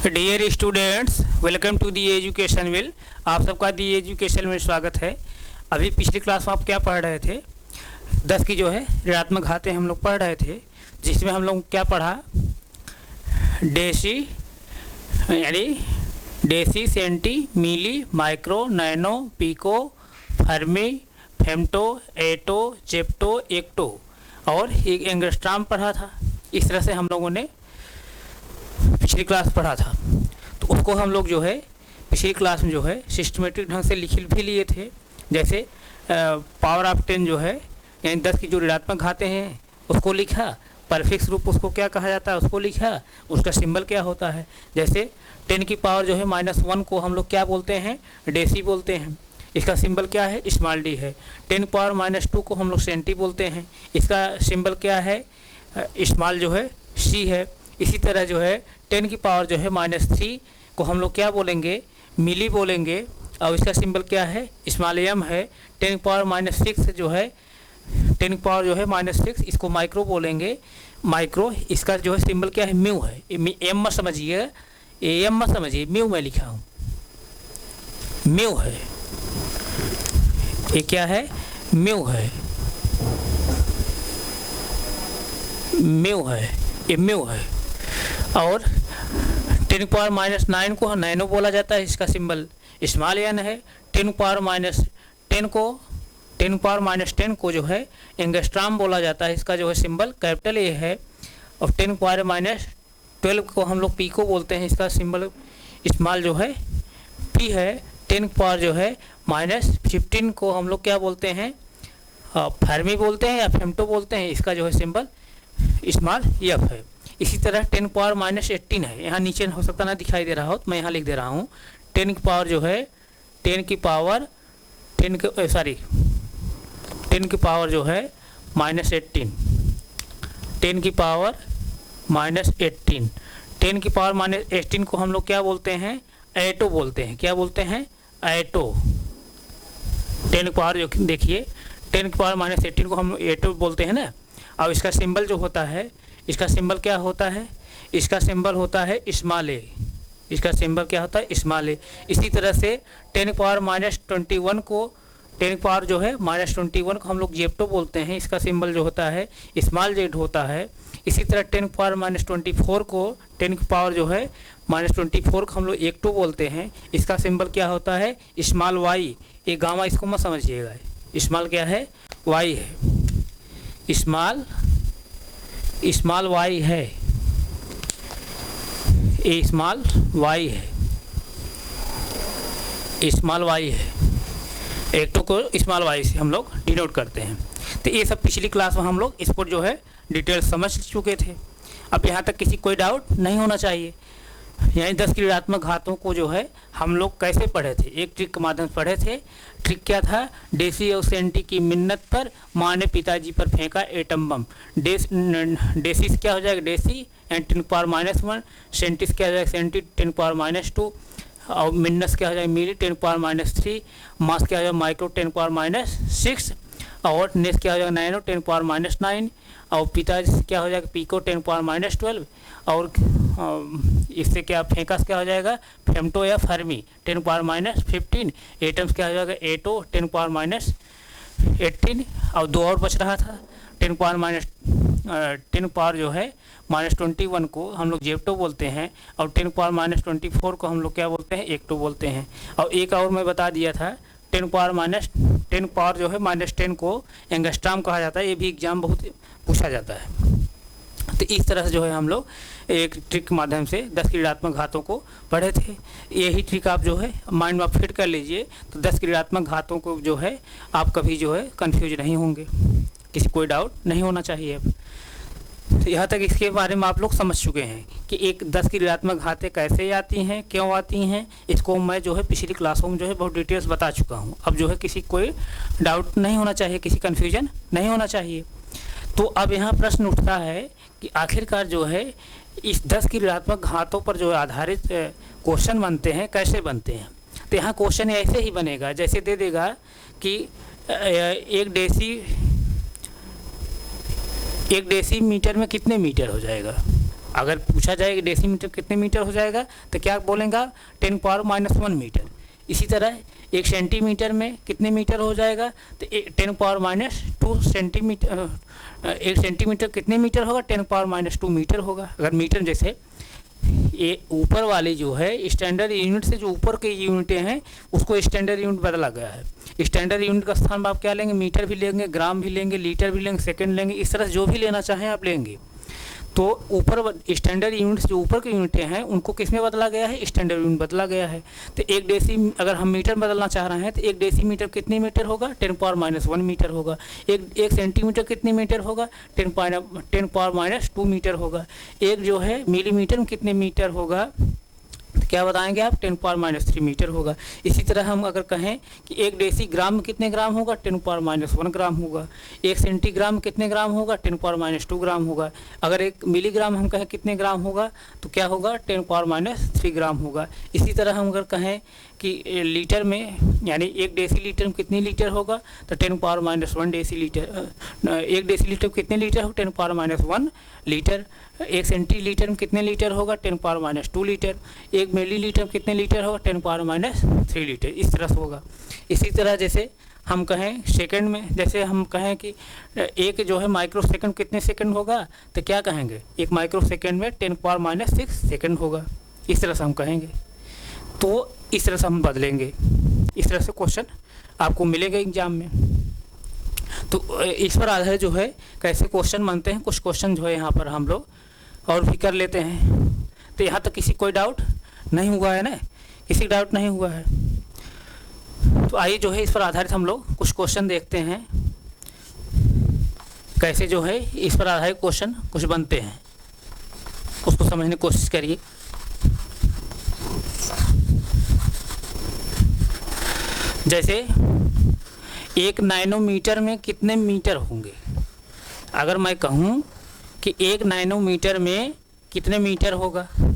Dear students, welcome to the education will. आप सबका दी education में स्वागत है। अभी पिछली क्लास में आप क्या पढ़ रहे थे? 10 की जो है ऋणात्मक घातें हम लोग पढ़ रहे थे, जिसमें हम लोग क्या पढ़ा? डेसी यानी deci, centi, milli, micro, nano, pico, fermi, femto, atto, zepto, yocto और एक एंगस्ट्राम पढ़ा था। इस तरह से हम लोगों ने पिछली क्लास पढ़ा था। तो उसको हम लोग जो है पिछली क्लास में जो है सिस्टमेटिक ढंग से लिख भी लिए थे। जैसे पावर ऑफ 10 जो है यानी 10 की जो ऋणात्मक घातें हैं उसको लिखा, परफिक्स रूप उसको क्या कहा जाता है उसको लिखा, उसका सिंबल क्या होता है। जैसे 10 की पावर जो है -1 को हम लोग क्या बोलते हैं? डेसी बोलते हैं। इसका सिंबल क्या है? स्मॉल डी है। 10 पावर -2 को हम लोग सेंटी बोलते हैं। इसका सिंबल क्या है? स्मॉल जो है सी है। इसी तरह जो है 10 की पावर जो है -3 को हम लोग क्या बोलेंगे? मिली बोलेंगे। और इसका सिंबल क्या है? स्मॉल एम है। 10 की पावर -6 जो है 10 की पावर जो है -6 इसको माइक्रो बोलेंगे। माइक्रो, इसका जो है सिंबल क्या है? म्यू है। एम मत समझिएगा, एम मत समझिए, म्यू मैं लिखा हूँ, म्यू है। ये क्या है? म्यू है, म्यू है, ये म्यू है। और 10 की पावर -9 को नैनो बोला जाता है। इसका सिंबल स्मॉल एन है। 10 की पावर -10 को 10 की पावर -10 को जो है एंगस्ट्राम बोला जाता है। इसका जो है सिंबल कैपिटल ए है। और 10 की पावर -12 को हम लोग पिको बोलते हैं। इसका सिंबल स्मॉल जो है पी है। 10 की पावर जो है -15 को हम लोग क्या बोलते हैं? फर्मी बोलते हैं या फेम्टो बोलते हैं। इसका जो है सिंबल स्मॉल एफ है। इसी तरह 10 की पावर -18 है। यहाँ नीचे हो सकता ना दिखाई दे रहा हो तो मैं यहाँ लिख दे रहा हूँ। 10 की पावर जो है 10 की पावर जो है -18, 10 की पावर -18, 10 की पावर -18 को हम लोग क्या बोलते हैं? एटो बोलते हैं। क्या बोलते हैं? एटो। 10 की पावर जो देखिए 10 की पावर -18 को हम एटो बोलते हैं ना। और इसका सिंबल जो होता है, इसका सिंबल क्या होता है? इसका सिंबल होता है स्मॉल ए। इसका सिंबल क्या होता है? स्मॉल ए। इसी तरह से 10 की पावर -21 को 10 की पावर जो है -21 को हम लोग जेप्टो बोलते हैं। इसका सिंबल जो होता है स्मॉल जेड होता है। इसी तरह 10 की पावर -24 को 10 की पावर जो है -24 को हम लोग एक्टो बोलते हैं। इसका सिंबल क्या होता है? Small Y. ये गामा इसको मत समझिएगा, स्मॉल क्या है? वाई है। स्मॉल वाई है, ये स्मॉल वाई है, स्मॉल वाई है। एक्टो को स्मॉल वाई से हम लोग डिनोट करते हैं। तो ये सब पिछली क्लास में हम लोग इस पर जो है डिटेल समझ चुके थे। अब यहाँ तक किसी कोई डाउट नहीं होना चाहिए। यानी 10 की ऋणात्मक घातों को जो है हम लोग कैसे पढ़े थे? एक ट्रिक के माध्यम से पढ़े थे। ट्रिक क्या था? डेसी और सेंटी की मिन्नत पर माँ ने पिताजी पर फेंका एटम बम। डेसी से क्या हो जाएगा? डेसी एंड 10 की पावर -1। सेंटी से क्या हो जाएगा? सेंटी 10 की पावर -2। और मिन्नस क्या हो जाएगा? मिली 10 की पावर -3। मास क्या हो जाएगा? माइक्रो 10 की पावर -6। और नेस क्या हो जाएगा? नैनो 10 की पावर -9। और पिताजी से क्या हो जाएगा? पिको 10 की पावर -12। और इससे क्या फेंका से क्या हो जाएगा? फेम्टो या फर्मी 10 की पावर -15। एटम्स क्या हो जाएगा? एटो 10 की पावर -18। और दो और बच रहा था। 10 की पावर जो है -21 को हम लोग जेप्टो बोलते हैं। और 10 की पावर -24 को हम लोग क्या बोलते हैं? एक्टो बोलते हैं। और एक और मैं बता दिया था 10 की पावर जो है -10 को एंगस्ट्राम कहा जाता है। ये भी एग्जाम बहुत पूछा जाता है। तो इस तरह से जो है हम लोग एक ट्रिक के माध्यम से 10 की ऋणात्मक घातों को पढ़े थे। यही ट्रिक आप जो है माइंड में आप फिट कर लीजिए तो 10 की ऋणात्मक घातों को जो है आप कभी जो है कंफ्यूज नहीं होंगे, किसी कोई डाउट नहीं होना चाहिए। अब तो यहाँ तक इसके बारे में आप लोग समझ चुके हैं कि एक 10 की ऋणात्मक घातें कैसे आती हैं, क्यों आती हैं। इसको मैं जो है पिछली क्लासों में जो है बहुत डिटेल्स बता चुका हूँ। अब जो है किसी कोई डाउट नहीं होना चाहिए, किसी कन्फ्यूजन नहीं होना चाहिए। तो अब यहाँ प्रश्न उठता है कि आखिरकार जो है इस 10 की ऋणात्मक घातों पर जो आधारित क्वेश्चन बनते हैं कैसे बनते हैं। तो यहाँ क्वेश्चन ऐसे ही बनेगा जैसे दे देगा कि एक डेसीमीटर में कितने मीटर हो जाएगा? अगर पूछा जाए कि डेसीमीटर कितने मीटर हो जाएगा तो क्या बोलेंगे 10⁻⁻1 मीटर। इसी तरह 1 सेंटीमीटर में कितने मीटर हो जाएगा तो 10⁻2 सेंटीमीटर। 1 सेंटीमीटर कितने मीटर होगा 10⁻2 मीटर होगा। अगर मीटर जैसे ये ऊपर वाली जो है स्टैंडर्ड यूनिट से जो ऊपर के यूनिटें हैं उसको स्टैंडर्ड यूनिट बदला गया है। स्टैंडर्ड यूनिट का स्थान आप क्या लेंगे, मीटर भी लेंगे, ग्राम भी लेंगे, लीटर भी लेंगे, सेकंड लेंगे, इस तरह जो भी लेना चाहें आप लेंगे। तो ऊपर स्टैंडर्ड यूनिट्स जो ऊपर के यूनिटें हैं उनको किस में बदला गया है, स्टैंडर्ड यूनिट बदला गया है। तो 1 डेसी अगर हम मीटर बदलना चाह रहे हैं तो 1 डेसीमीटर कितने मीटर होगा 10⁻⁻1 मीटर होगा। 1 सेंटीमीटर कितने मीटर होगा 10⁻2 मीटर होगा। एक जो है मिलीमीटर में कितने मीटर होगा तो क्या बताएंगे आप 10⁻3 मीटर होगा। इसी तरह हम अगर कहें कि 1 डेसीग्राम में कितने ग्राम होगा 10⁻1 ग्राम होगा। 1 सेंटीग्राम में कितने ग्राम होगा 10⁻2 ग्राम होगा। अगर 1 मिलीग्राम हम कहें कितने ग्राम होगा तो क्या होगा 10⁻3 ग्राम होगा। इसी तरह हम अगर कहें कि लीटर में यानी 1 डेसीलीटर में कितनी लीटर होगा तो 10⁻1 डेसीलीटर। 1 डेसीलीटर में कितने लीटर होगा 10⁻1 लीटर। 1 सेंटीलीटर में कितने लीटर होगा 10⁻2 लीटर। 1 मिलीलीटर में कितने लीटर होगा 10⁻3 लीटर। इस तरह से होगा। इसी तरह जैसे हम कहें सेकंड में, जैसे हम कहें कि एक जो है माइक्रो सेकंड कितने सेकंड होगा तो क्या कहेंगे 1 माइक्रो सेकंड में 10⁻6 सेकंड होगा। इस तरह से हम कहेंगे। तो इस तरह से हम बदलेंगे। इस तरह से क्वेश्चन आपको मिलेगा एग्जाम में। तो इस पर आधारित जो है कैसे क्वेश्चन बनते हैं, कुछ क्वेश्चन जो है यहाँ पर हम लोग और भी कर लेते हैं। तो यहाँ तक किसी कोई डाउट नहीं हुआ है ना, किसी डाउट नहीं हुआ है। तो आइए जो है इस पर आधारित हम लोग कुछ क्वेश्चन देखते हैं कैसे जो है इस पर आधारित क्वेश्चन कुछ बनते हैं, उसको समझने की कोशिश करिए। जैसे 1 नैनोमीटर में कितने मीटर होंगे। अगर मैं कहूँ कि 1 नैनोमीटर में कितने मीटर होगा तो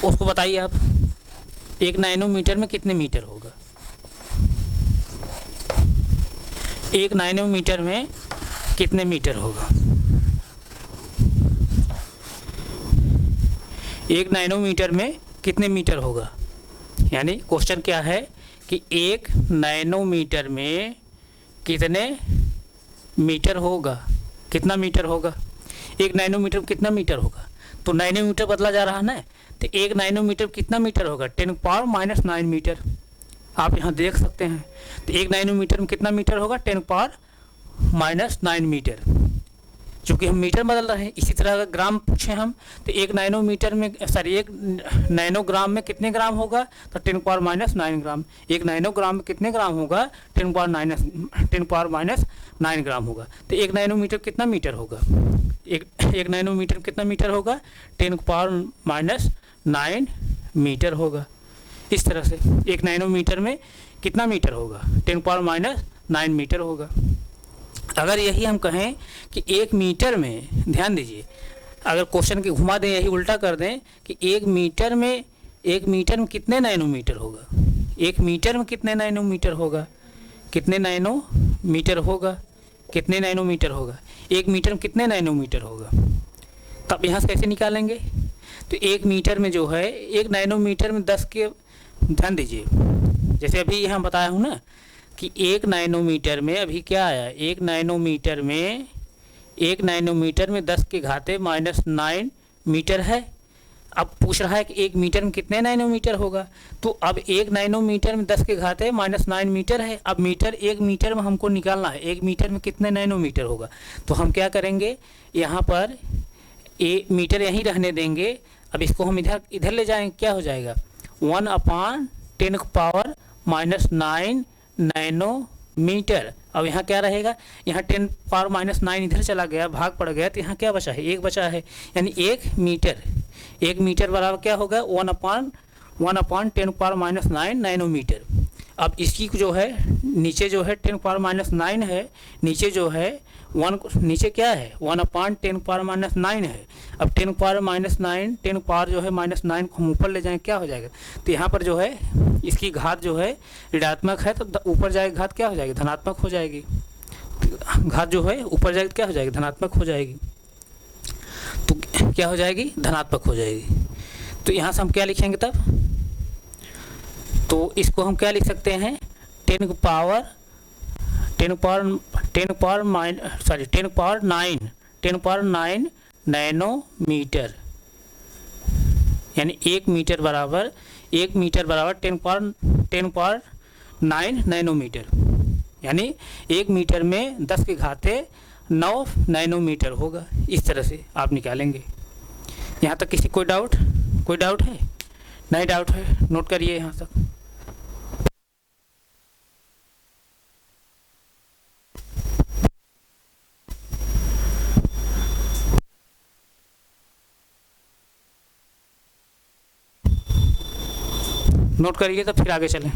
उसको बताइए आप। 1 नैनोमीटर में कितने मीटर होगा। 1 नैनोमीटर में कितने मीटर होगा। 1 नैनोमीटर में कितने मीटर होगा। यानी क्वेश्चन क्या है कि 1 नैनोमीटर में कितने मीटर होगा, कितना मीटर होगा। 1 नैनोमीटर में कितना मीटर होगा तो नैनोमीटर बदला जा रहा है ना। तो 1 नैनोमीटर कितना मीटर होगा 10⁻⁹ मीटर। आप यहाँ देख सकते हैं। तो 1 नैनोमीटर में कितना मीटर होगा 10⁻⁹ मीटर, चूँकि हम मीटर बदल रहे हैं। इसी तरह अगर ग्राम पूछे हम तो 1 नैनोमीटर में 1 नैनोग्राम में कितने ग्राम होगा तो 10⁻⁹ ग्राम। 1 नैनोग्राम में कितने ग्राम होगा 10⁻⁹ ग्राम होगा। तो 1 नैनोमीटर कितना मीटर होगा, 1 नैनोमीटर कितना मीटर होगा 10⁻⁹ मीटर होगा। इस तरह से 1 नैनोमीटर में कितना मीटर होगा 10⁻⁹ मीटर होगा। अगर यही हम कहें कि 1 मीटर में, ध्यान दीजिए, अगर क्वेश्चन के घुमा दें यही उल्टा कर दें कि 1 मीटर में कितने नैनोमीटर होगा। 1 मीटर में कितने नैनोमीटर होगा, कितने नैनोमीटर होगा, कितने नैनोमीटर होगा। 1 मीटर में कितने नैनोमीटर होगा। तब यहाँ से कैसे निकालेंगे। तो 1 मीटर में जो है 1 नैनोमीटर में 10 के, ध्यान दीजिए जैसे अभी यहाँ बताया हूँ ना कि 1 नैनोमीटर में अभी क्या आया 1 नैनोमीटर में 10 के घाते -9 मीटर है। अब पूछ रहा है कि 1 मीटर में कितने नैनोमीटर होगा। तो अब 1 नैनोमीटर में 10 के घाते -9 मीटर है। अब 1 मीटर में हमको निकालना है 1 मीटर में कितने नैनोमीटर होगा। तो हम क्या करेंगे यहाँ पर मीटर यहीं रहने देंगे। अब इसको हम इधर ले जाएंगे, क्या हो जाएगा 1/10⁻⁹ नैनोमीटर। अब यहाँ क्या रहेगा, यहाँ 10⁻⁹ इधर चला गया, भाग पड़ गया, तो यहाँ क्या बचा है 1 बचा है। यानी 1 मीटर बराबर क्या होगा 1/10⁻⁹ नैनोमीटर। अब इसकी जो है नीचे जो है 10⁻⁹ है, नीचे जो है नीचे क्या है 1/10⁻⁹ है। अब 10⁻⁹ 10 पावर जो है -9 को हम ऊपर ले जाएं क्या हो जाएगा। तो यहाँ पर जो है इसकी घात जो है ऋणात्मक है तो ऊपर जाएगी घात क्या हो जाएगी धनात्मक हो जाएगी। घात जो है ऊपर जाएगी क्या हो जाएगी धनात्मक हो जाएगी। तो क्या हो जाएगी, धनात्मक हो जाएगी। तो यहाँ से हम क्या लिखेंगे तब, तो इसको हम क्या लिख सकते हैं, 10 पावर 9 नैनोमीटर, यानी 1 मीटर बराबर 10 पावर 9 नैनोमीटर, यानी 1 मीटर में 10 की घाते 9 नैनोमीटर होगा। इस तरह से आप निकालेंगे। यहाँ तक किसी कोई डाउट है? नहीं डाउट है, नोट करिए यहाँ तक। नोट करिए तो फिर आगे चलें।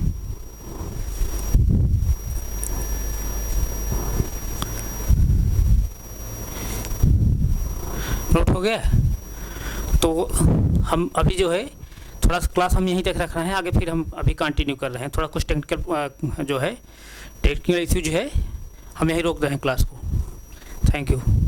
नोट हो गया? तो हम अभी जो है थोड़ा सा क्लास हम यहीं तक रख रहे हैं, आगे फिर हम अभी कंटिन्यू कर रहे हैं। थोड़ा कुछ टेक्निकल जो है, टेक्निकल इश्यू जो है, हम यहीं रोक रहे हैं क्लास को। Thank you.